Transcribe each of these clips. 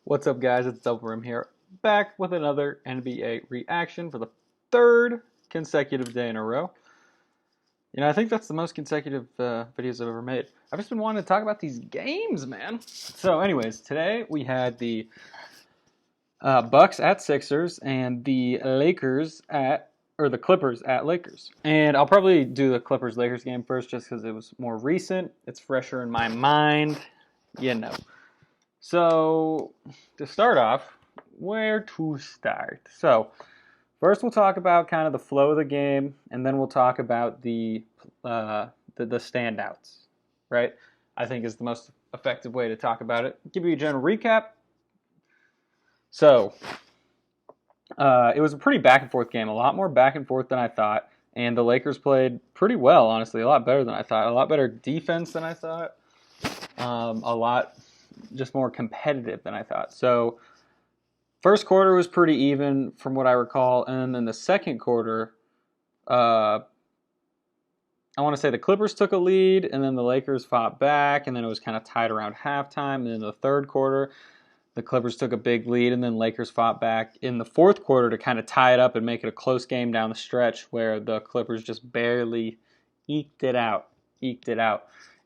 What's up, guys? It's Double Rim here, back with another NBA reaction for the third consecutive day in a row. I think that's the most consecutive videos I've ever made. I've just been wanting to talk about these games, man. So, anyways, today we had the Bucks at Sixers and the the Clippers at Lakers. And I'll probably do the Clippers-Lakers game first, just because it was more recent. It's fresher in my mind, you know. So, to start off, where to start? So, first we'll talk about kind of the flow of the game, and then we'll talk about the standouts, right? I think is the most effective way to talk about it. Give you a general recap. So, it was a pretty back and forth game, a lot more back and forth than I thought, and the Lakers played pretty well, honestly, a lot better than I thought, a lot better defense than I thought, a lot just more competitive than I thought. So first quarter was pretty even from what I recall, and then the second quarter, I want to say the Clippers took a lead, and then the Lakers fought back, and then it was kind of tied around halftime. And in the third quarter, the Clippers took a big lead, and then Lakers fought back in the fourth quarter to kind of tie it up and make it a close game down the stretch, where the Clippers just barely eked it out.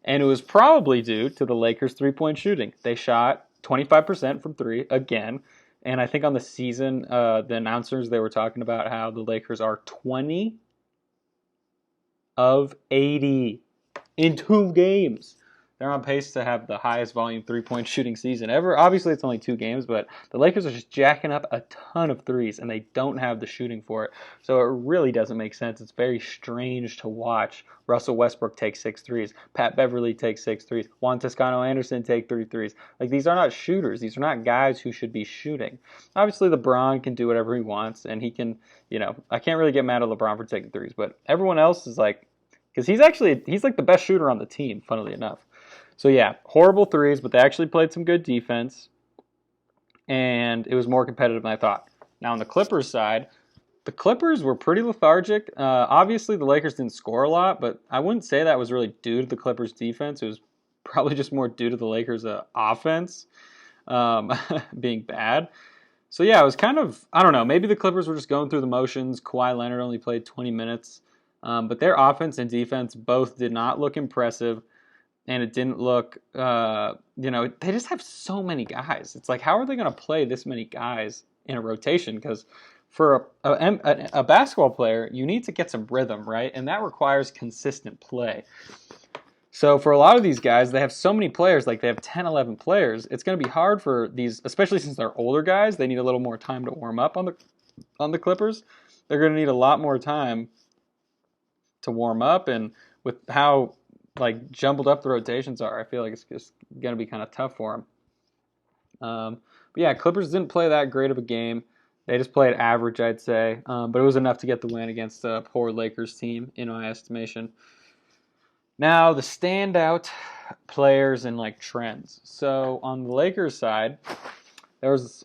And it was probably due to the Lakers' three-point shooting. They shot 25% from three again. And I think on the season, the announcers, they were talking about how the Lakers are 20 of 80 in 2 games. They're on pace to have the highest volume three-point shooting season ever. Obviously, it's only 2 games, but the Lakers are just jacking up a ton of threes, and they don't have the shooting for it. So it really doesn't make sense. It's very strange to watch Russell Westbrook take 6 threes. Pat Beverly take 6 threes. Juan Toscano-Anderson take 3 threes. Like, these are not shooters. These are not guys who should be shooting. Obviously, LeBron can do whatever he wants, and he can, I can't really get mad at LeBron for taking threes, but everyone else is like, because he's like the best shooter on the team, funnily enough. So yeah, horrible threes, but they actually played some good defense, and it was more competitive than I thought. Now on the Clippers side, the Clippers were pretty lethargic. Obviously, the Lakers didn't score a lot, but I wouldn't say that was really due to the Clippers' defense. It was probably just more due to the Lakers' offense being bad. So yeah, it was kind of, I don't know, maybe the Clippers were just going through the motions. Kawhi Leonard only played 20 minutes, but their offense and defense both did not look impressive. And it didn't look, they just have so many guys. It's like, how are they going to play this many guys in a rotation? Because for a basketball player, you need to get some rhythm, right? And that requires consistent play. So for a lot of these guys, they have so many players, like they have 10, 11 players. It's going to be hard for these, especially since they're older guys. They need a little more time to warm up on the Clippers. They're going to need a lot more time to warm up, and with how jumbled up the rotations are, I feel like it's just going to be kind of tough for them. But yeah, Clippers didn't play that great of a game. They just played average, I'd say. But it was enough to get the win against a poor Lakers team, in my estimation. Now, the standout players and trends. So on the Lakers side, there was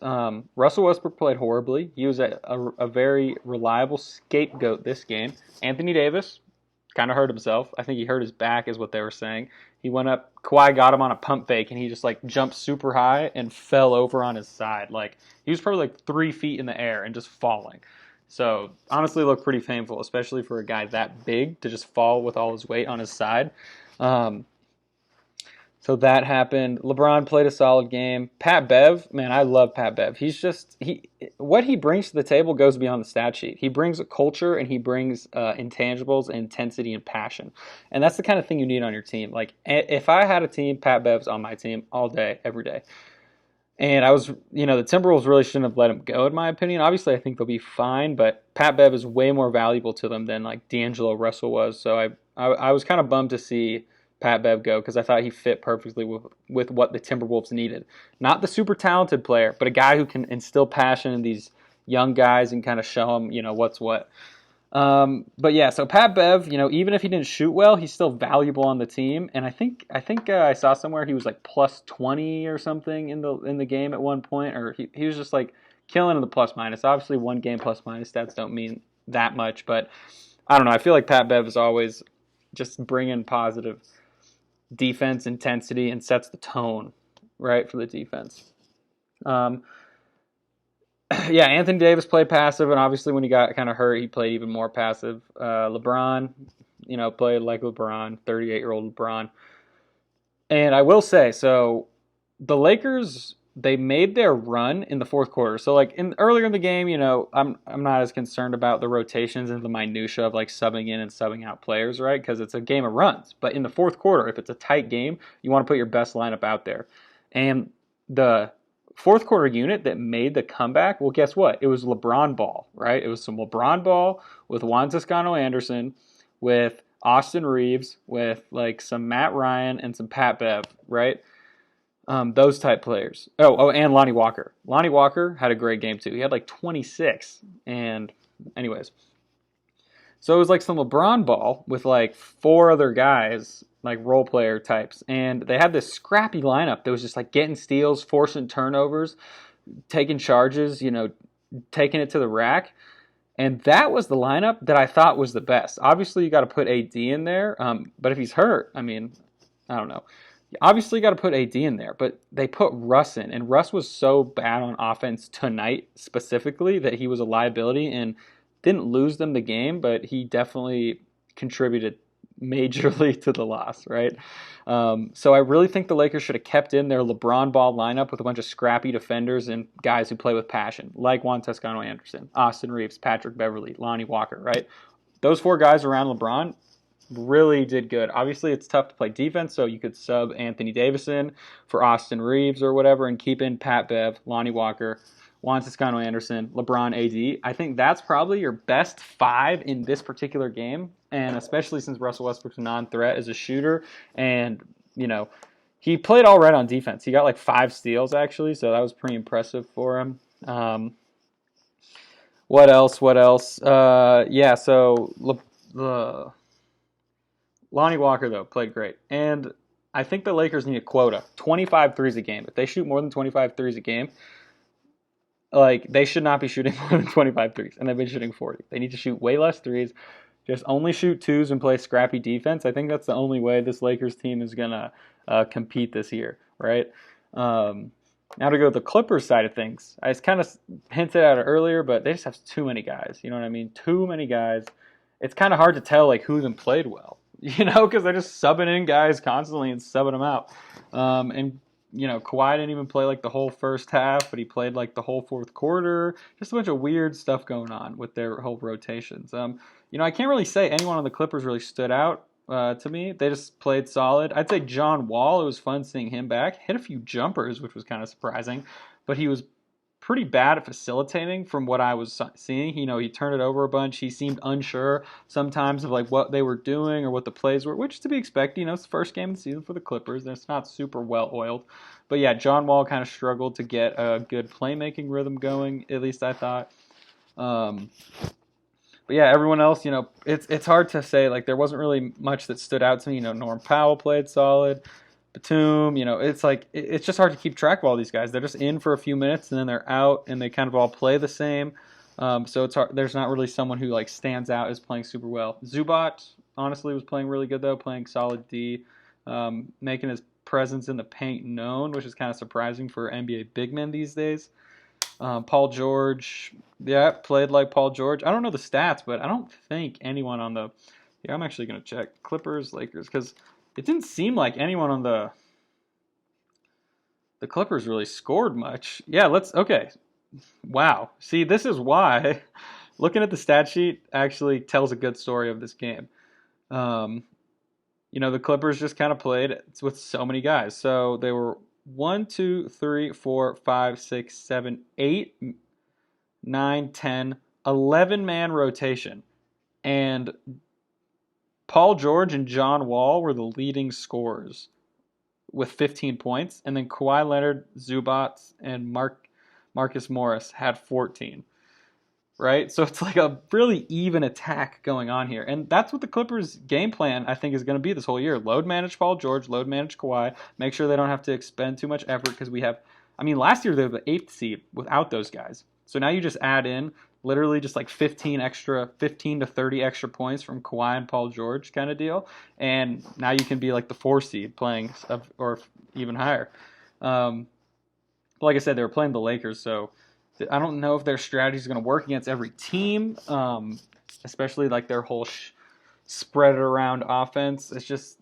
Russell Westbrook played horribly. He was a very reliable scapegoat this game. Anthony Davis kind of hurt himself. I think he hurt his back is what they were saying. He went up, Kawhi got him on a pump fake, and he just jumped super high and fell over on his side. He was probably 3 feet in the air and just falling. So honestly, it looked pretty painful, especially for a guy that big to just fall with all his weight on his side. So that happened. LeBron played a solid game. Pat Bev, man, I love Pat Bev. What he brings to the table goes beyond the stat sheet. He brings a culture, and he brings intangibles, intensity, and passion. And that's the kind of thing you need on your team. If I had a team, Pat Bev's on my team all day, every day. And the Timberwolves really shouldn't have let him go, in my opinion. Obviously, I think they'll be fine, but Pat Bev is way more valuable to them than D'Angelo Russell was. So I was kind of bummed to see Pat Bev go, because I thought he fit perfectly with what the Timberwolves needed. Not the super talented player, but a guy who can instill passion in these young guys and kind of show them, what's what. But yeah, so Pat Bev, even if he didn't shoot well, he's still valuable on the team. And I think I saw somewhere he was plus 20 or something in the game at one point, or he was just killing in the plus minus. Obviously, one game plus minus stats don't mean that much, but I don't know. I feel like Pat Bev is always just bringing positive defense intensity and sets the tone right for the defense. Yeah, Anthony Davis played passive, and obviously when he got kind of hurt, he played even more passive. LeBron, played like LeBron, 38-year-old LeBron. And I will say, so the Lakers, they made their run in the fourth quarter. So like earlier in the game, I'm not as concerned about the rotations and the minutia of like subbing in and subbing out players, right? Because it's a game of runs. But in the fourth quarter, if it's a tight game, you want to put your best lineup out there. And the fourth quarter unit that made the comeback, well, guess what? It was LeBron ball, right? It was some LeBron ball with Juan Toscano-Anderson, with Austin Reeves, with like some Matt Ryan and some Pat Bev, right? Those type players. Oh, and Lonnie Walker. Lonnie Walker had a great game too. He had like 26. And anyways, so it was like some LeBron ball with like four other guys, like role player types. And they had this scrappy lineup that was just like getting steals, forcing turnovers, taking charges, taking it to the rack. And that was the lineup that I thought was the best. Obviously, you got to put AD in there. But if he's hurt, I don't know. Obviously, you got to put AD in there. But they put Russ in. And Russ was so bad on offense tonight specifically that he was a liability and didn't lose them the game, but he definitely contributed majorly to the loss, right? So I really think the Lakers should have kept in their LeBron ball lineup with a bunch of scrappy defenders and guys who play with passion, like Juan Toscano-Anderson, Austin Reeves, Patrick Beverley, Lonnie Walker, right? Those four guys around LeBron really did good. Obviously, it's tough to play defense, so you could sub Anthony Davis in for Austin Reeves or whatever and keep in Pat Bev, Lonnie Walker, Juan Toscano-Anderson, LeBron, AD. I think that's probably your best five in this particular game, and especially since Russell Westbrook's a non-threat as a shooter, and, he played all right on defense. He got like 5 steals, actually, so that was pretty impressive for him. What else? Lonnie Walker, though, played great. And I think the Lakers need a quota, 25 threes a game. If they shoot more than 25 threes a game, like, they should not be shooting more than 25 threes, and they've been shooting 40. They need to shoot way less threes, just only shoot twos and play scrappy defense. I think that's the only way this Lakers team is going to compete this year, right? Now to go to the Clippers side of things. I just kind of hinted at it earlier, but they just have too many guys. You know what I mean? Too many guys. It's kind of hard to tell like who of them played well, because they're just subbing in guys constantly and subbing them out. Kawhi didn't even play like the whole first half, but he played like the whole fourth quarter. Just a bunch of weird stuff going on with their whole rotations. I can't really say anyone on the Clippers really stood out to me. They just played solid. I'd say John Wall, it was fun seeing him back. Hit a few jumpers, which was kind of surprising, but he was pretty bad at facilitating from what I was seeing. He turned it over a bunch. He seemed unsure sometimes of like what they were doing or what the plays were, which is to be expected. It's the first game of the season for the Clippers, and it's not super well oiled. But yeah, John Wall kind of struggled to get a good playmaking rhythm going, at least I thought. But yeah, everyone else, it's hard to say. Like, there wasn't really much that stood out to me. Norm Powell played solid. Batum, it's like it's just hard to keep track of all these guys. They're just in for a few minutes and then they're out, and they kind of all play the same. So it's hard. There's not really someone who like stands out as playing super well. Zubac honestly was playing really good though, playing solid D, making his presence in the paint known, which is kind of surprising for NBA big men these days. Paul George, played like Paul George. I don't know the stats, but I don't think anyone on the. Yeah, I'm actually gonna check Clippers, Lakers, because it didn't seem like anyone on the Clippers really scored much. Yeah, okay. Wow. See, this is why looking at the stat sheet actually tells a good story of this game. The Clippers just kind of played with so many guys. So they were 1, 2, 3, 4, 5, 6, 7, 8, 9, 10, 11-man rotation. And Paul George and John Wall were the leading scorers with 15 points. And then Kawhi Leonard, Zubac, and Marcus Morris had 14. Right? So it's like a really even attack going on here. And that's what the Clippers' game plan, I think, is going to be this whole year. Load manage Paul George, load manage Kawhi, make sure they don't have to expend too much effort because last year they were the 8th seed without those guys. So now you just add in literally just like 15 to 30 extra points from Kawhi and Paul George kind of deal. And now you can be like the 4 seed playing or even higher. But like I said, they were playing the Lakers, so I don't know if their strategy is going to work against every team, especially like their whole spread it around offense. It's just,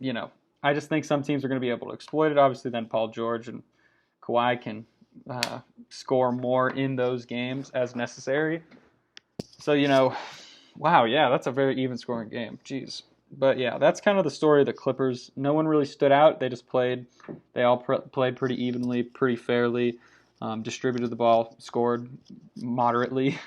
I just think some teams are going to be able to exploit it. Obviously, then Paul George and Kawhi can score more in those games as necessary. So, wow, yeah, that's a very even scoring game. Jeez. But yeah, that's kind of the story of the Clippers. No one really stood out. They just played. They all played pretty evenly, pretty fairly, distributed the ball, scored moderately.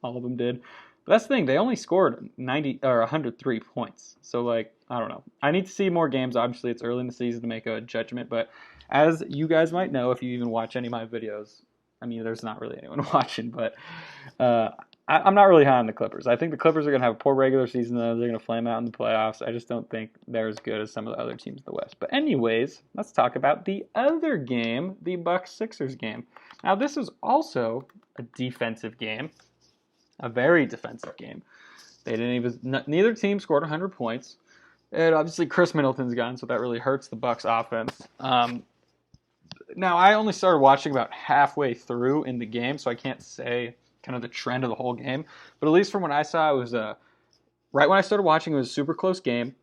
All of them did. But that's the thing. They only scored 90 or 103 points. So like, I don't know. I need to see more games. Obviously, it's early in the season to make a judgment. But as you guys might know, if you even watch any of my videos, I mean, there's not really anyone watching, but I'm not really high on the Clippers. I think the Clippers are going to have a poor regular season, though. They're going to flame out in the playoffs. I just don't think they're as good as some of the other teams in the West. But anyways, let's talk about the other game, the Bucks-Sixers game. Now, this is also a defensive game, a very defensive game. Neither team scored 100 points. And obviously, Chris Middleton's gone, so that really hurts the Bucks' offense. Now, I only started watching about halfway through in the game, so I can't say kind of the trend of the whole game. But at least from what I saw, it was right when I started watching, it was a super close game.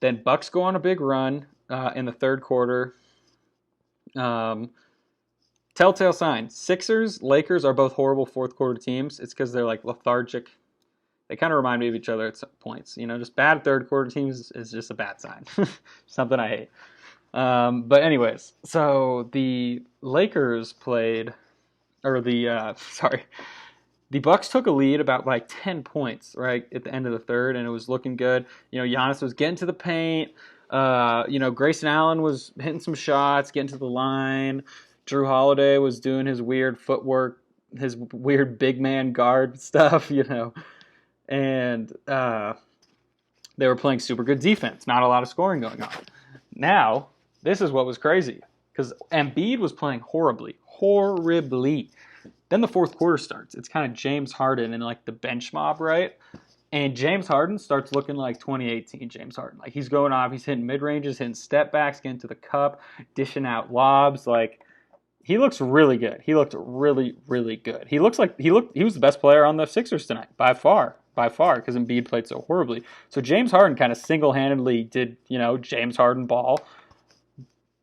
Then Bucks go on a big run in the third quarter. Telltale sign. Sixers, Lakers are both horrible fourth quarter teams. It's because they're like lethargic. They kind of remind me of each other at some points. Just bad third quarter teams is just a bad sign. Something I hate. But anyways, so the Lakers played, or the Bucks took a lead about like 10 points right at the end of the third, and it was looking good. Giannis was getting to the paint. Grayson Allen was hitting some shots, getting to the line. Drew Holiday was doing his weird footwork, his weird big man guard stuff, and they were playing super good defense. Not a lot of scoring going on. Now, this is what was crazy, because Embiid was playing horribly. Then the fourth quarter starts. It's kind of James Harden and like the bench mob, right? And James Harden starts looking like 2018 James Harden. Like he's going off, he's hitting mid-ranges, hitting step backs, getting to the cup, dishing out lobs. Like he looks really good. He looked really, really good. He was the best player on the Sixers tonight by far, because Embiid played so horribly. So James Harden kind of single-handedly did, James Harden ball.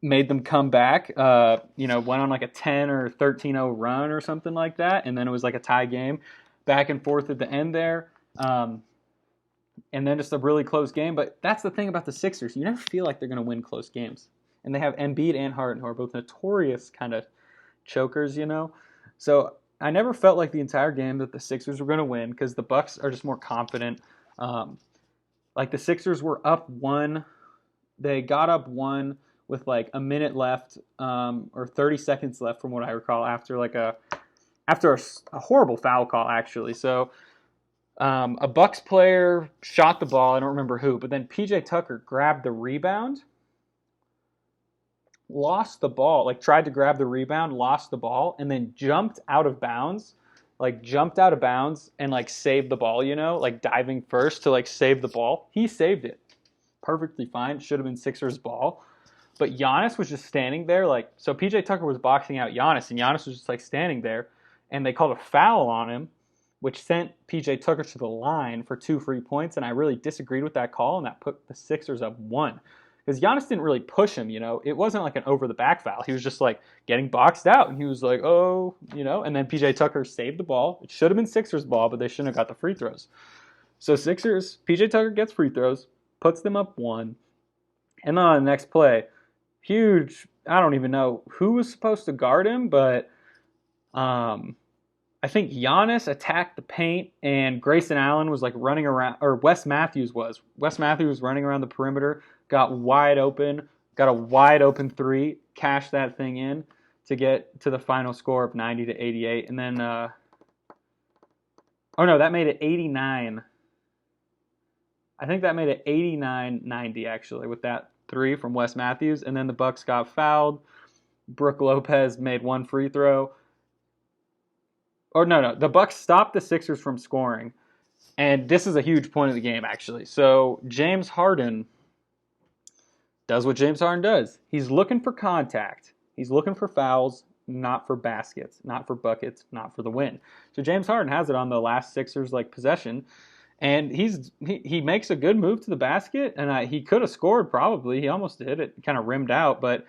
Made them come back, went on like a 10 or 13-0 run or something like that, and then it was like a tie game, back and forth at the end there, and then just a really close game. But that's the thing about the Sixers. You never feel like they're going to win close games. And they have Embiid and Harden, who are both notorious kind of chokers, So I never felt like the entire game that the Sixers were going to win, because the Bucks are just more confident. Like the Sixers were up one. They got up one with like a minute left, or 30 seconds left from what I recall, after a horrible foul call, actually. So a Bucks player shot the ball, I don't remember who, but then PJ Tucker grabbed the rebound, lost the ball, like tried to grab the rebound, lost the ball, and then jumped out of bounds and like saved the ball, like diving first to like save the ball. He saved it perfectly fine. Should have been Sixers ball. But Giannis was just standing there, so PJ Tucker was boxing out Giannis, and Giannis was just like standing there, and they called a foul on him, which sent PJ Tucker to the line for 2 free points, and I really disagreed with that call, and that put the Sixers up 1. Because Giannis didn't really push him, it wasn't like an over-the-back foul. He was just like getting boxed out, and he was like, oh, and then PJ Tucker saved the ball. It should have been Sixers ball, but they shouldn't have got the free throws. So Sixers, PJ Tucker gets free throws, puts them up 1, and then on the next play, huge, I don't even know who was supposed to guard him, but I think Giannis attacked the paint, and Grayson Allen was like running around, or Wes Matthews was running around the perimeter, got a wide open 3, cashed that thing in to get to the final score of 90-88, and then that made it 89. I think that made it 89-90 actually, with that 3 from Wes Matthews, and then the Bucks got fouled. Brook Lopez made 1 free throw. Or no, the Bucks stopped the Sixers from scoring, and this is a huge point of the game actually. So James Harden does what James Harden does. He's looking for contact. He's looking for fouls. not for baskets, not for buckets, not for the win. So James Harden has it on the last Sixers possession, and he makes a good move to the basket, and he could have scored probably. He almost did. It kind of rimmed out, but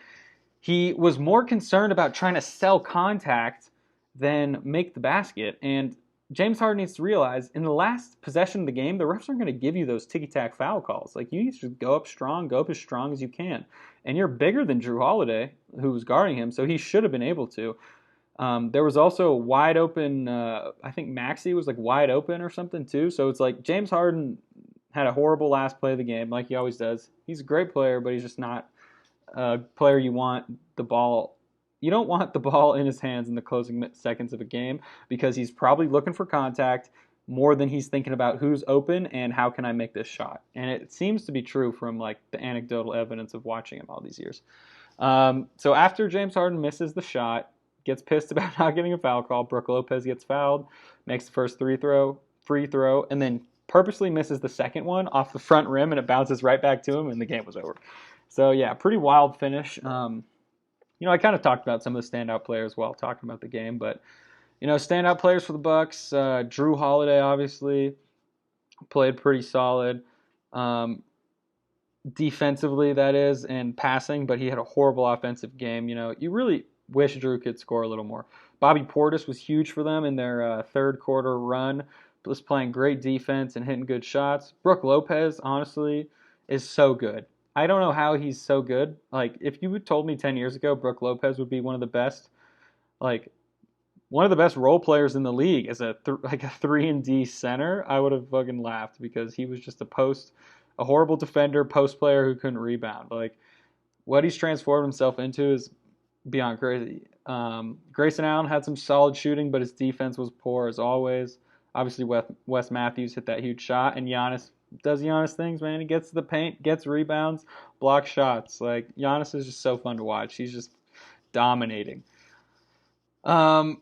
he was more concerned about trying to sell contact than make the basket. And James Harden needs to realize in the last possession of the game, the refs aren't going to give you those ticky-tack foul calls. Like, you need to go up as strong as you can. And you're bigger than Drew Holiday, who was guarding him, so he should have been able to. There was also a wide open, I think Maxey was like wide open or something too. So it's like James Harden had a horrible last play of the game, like he always does. He's a great player, but he's just not a player you want the ball. You don't want the ball in his hands in the closing seconds of a game because he's probably looking for contact more than he's thinking about who's open and how can I make this shot. And it seems to be true from like the anecdotal evidence of watching him all these years. So after James Harden misses the shot, gets pissed about not getting a foul call, Brook Lopez gets fouled, makes the first free throw, and then purposely misses the second one off the front rim, and it bounces right back to him, and the game was over. So, yeah, pretty wild finish. I kind of talked about some of the standout players while talking about the game, but, standout players for the Bucks, Drew Holiday, obviously, played pretty solid. Defensively, that is, and passing, but he had a horrible offensive game. You really wish Drew could score a little more. Bobby Portis was huge for them in their third quarter run, was playing great defense and hitting good shots. Brook Lopez, honestly, is so good. I don't know how he's so good. Like, if you had told me 10 years ago Brook Lopez would be one of the best role players in the league as a 3-and-D center, I would have fucking laughed because he was just a horrible defender, post player who couldn't rebound. Like, what he's transformed himself into is beyond crazy. Grayson Allen had some solid shooting, but his defense was poor as always. Obviously, Wes Matthews hit that huge shot, and Giannis does Giannis things, man. He gets to the paint, gets rebounds, blocks shots. Like, Giannis is just so fun to watch. He's just dominating. Now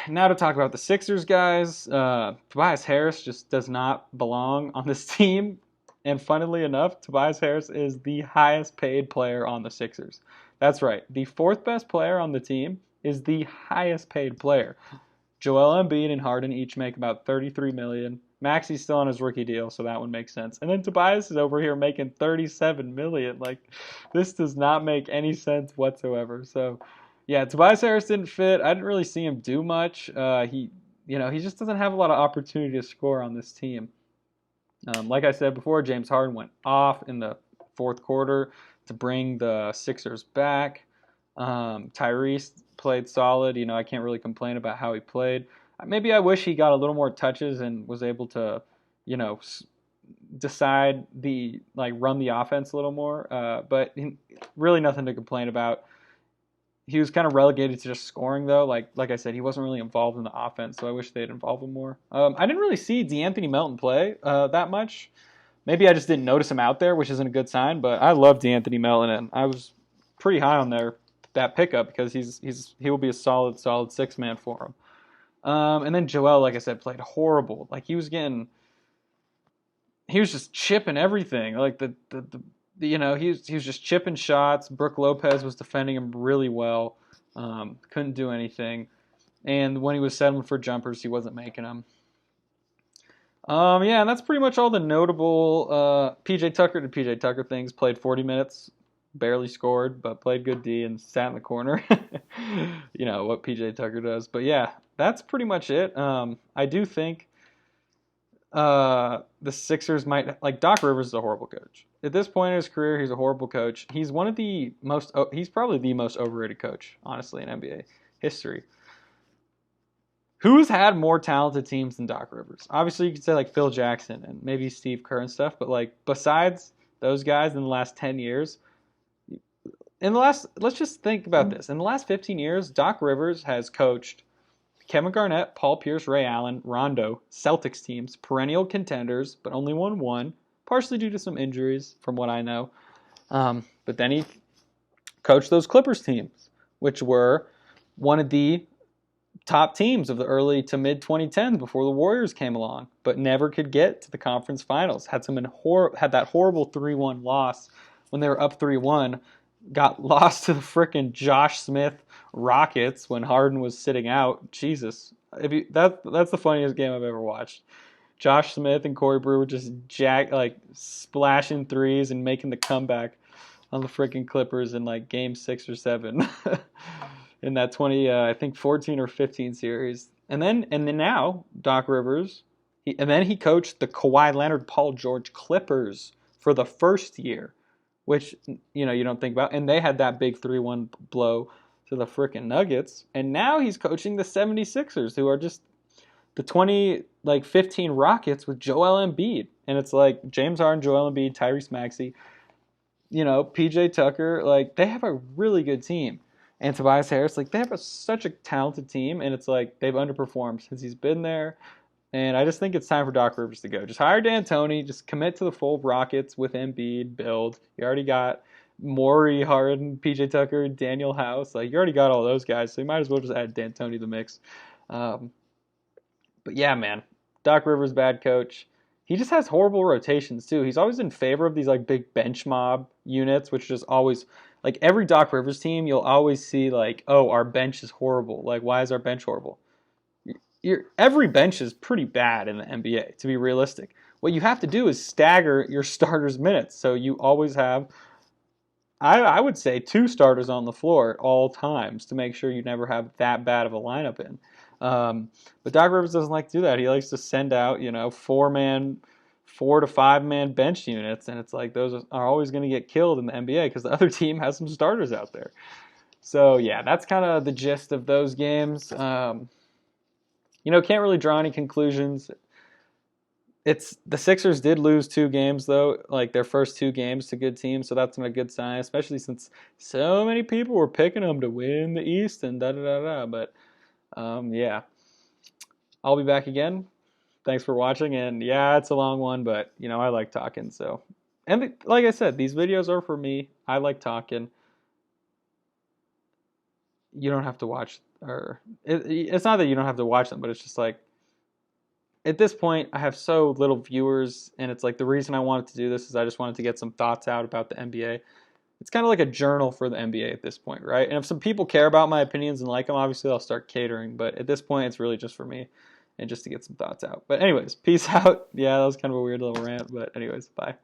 to talk about the Sixers, guys. Tobias Harris just does not belong on this team. And funnily enough, Tobias Harris is the highest paid player on the Sixers. That's right. The fourth best player on the team is the highest paid player. Joel Embiid and Harden each make about $33 million. Maxey's still on his rookie deal, so that one makes sense. And then Tobias is over here making $37 million. Like, this does not make any sense whatsoever. So, yeah, Tobias Harris didn't fit. I didn't really see him do much. He just doesn't have a lot of opportunity to score on this team. Like I said before, James Harden went off in the fourth quarter to bring the Sixers back. Tyrese played solid. I can't really complain about how he played. Maybe I wish he got a little more touches and was able to, decide run the offense a little more. But really nothing to complain about. He was kind of relegated to just scoring, though. Like I said, he wasn't really involved in the offense, so I wish they'd involve him more. I didn't really see DeAnthony Melton play that much. Maybe I just didn't notice him out there, which isn't a good sign. But I love DeAnthony Melton, and I was pretty high on that pickup because he will be a solid six-man for him. And then Joel, like I said, played horrible. Like, he was just chipping everything. Like he was just chipping shots. Brook Lopez was defending him really well. Couldn't do anything. And when he was settling for jumpers, he wasn't making them. And that's pretty much all the notable PJ Tucker did PJ Tucker things. Played 40 minutes, barely scored, but played good D and sat in the corner. What PJ Tucker does. But yeah, that's pretty much it. I do think the Sixers might, Doc Rivers is a horrible coach. At this point in his career, he's a horrible coach. He's he's probably the most overrated coach, honestly, in NBA history. Who's had more talented teams than Doc Rivers? Obviously, you could say Phil Jackson and maybe Steve Kerr and stuff, but besides those guys in the last 10 years, let's just think about this. In the last 15 years, Doc Rivers has coached Kevin Garnett, Paul Pierce, Ray Allen, Rondo, Celtics teams, perennial contenders, but only won one, partially due to some injuries, from what I know. But then he coached those Clippers teams, which were one of the top teams of the early to mid 2010s before the Warriors came along, but never could get to the conference finals. Had that horrible 3-1 loss when they were up 3-1. Got lost to the frickin' Josh Smith, Rockets when Harden was sitting out. Jesus, that's the funniest game I've ever watched. Josh Smith and Corey Brewer just splashing threes and making the comeback on the freaking Clippers in like game 6 or 7 in that 20 I think 14 or 15 series. And then now Doc Rivers, and then he coached the Kawhi Leonard Paul George Clippers for the first year, which you don't think about. And they had that big 3-1 blow to the freaking Nuggets. And now he's coaching the 76ers, who are just the 2015 Rockets with Joel Embiid. And it's like James Harden, Joel Embiid, Tyrese Maxey, PJ Tucker, like they have a really good team. And Tobias Harris, like they have such a talented team, and it's like they've underperformed since he's been there. And I just think it's time for Doc Rivers to go. Just hire D'Antoni, just commit to the full Rockets with Embiid, build. You already got Morey, Harden, PJ Tucker, Daniel House. Like you already got all those guys, so you might as well just add D'Antoni to the mix. But yeah, man, Doc Rivers, bad coach. He just has horrible rotations too. He's always in favor of these like big bench mob units, which is always like every Doc Rivers team. You'll always see like, oh, our bench is horrible. Like, why is our bench horrible? Every bench is pretty bad in the NBA. To be realistic, what you have to do is stagger your starters' minutes, so you always have, I would say, 2 starters on the floor at all times to make sure you never have that bad of a lineup in. But Doc Rivers doesn't like to do that. He likes to send out, 4 to 5 man bench units, and it's like those are always going to get killed in the NBA because the other team has some starters out there. So yeah, that's kind of the gist of those games. Can't really draw any conclusions. The Sixers did lose 2 games though, like their first 2 games to good teams, so that's not a good sign, especially since so many people were picking them to win the East and da da da da. But yeah, I'll be back again. Thanks for watching, and yeah, it's a long one, but I like talking. So, and like I said, these videos are for me. I like talking. You don't have to watch, or it's not that you don't have to watch them, but it's just like at this point I have so little viewers, and it's like the reason I wanted to do this is I just wanted to get some thoughts out about the NBA. It's kind of like a journal for the NBA at this point, right? And if some people care about my opinions and like them, obviously I'll start catering. But at this point, it's really just for me and just to get some thoughts out. But anyways, peace out. Yeah, that was kind of a weird little rant. But anyways, bye.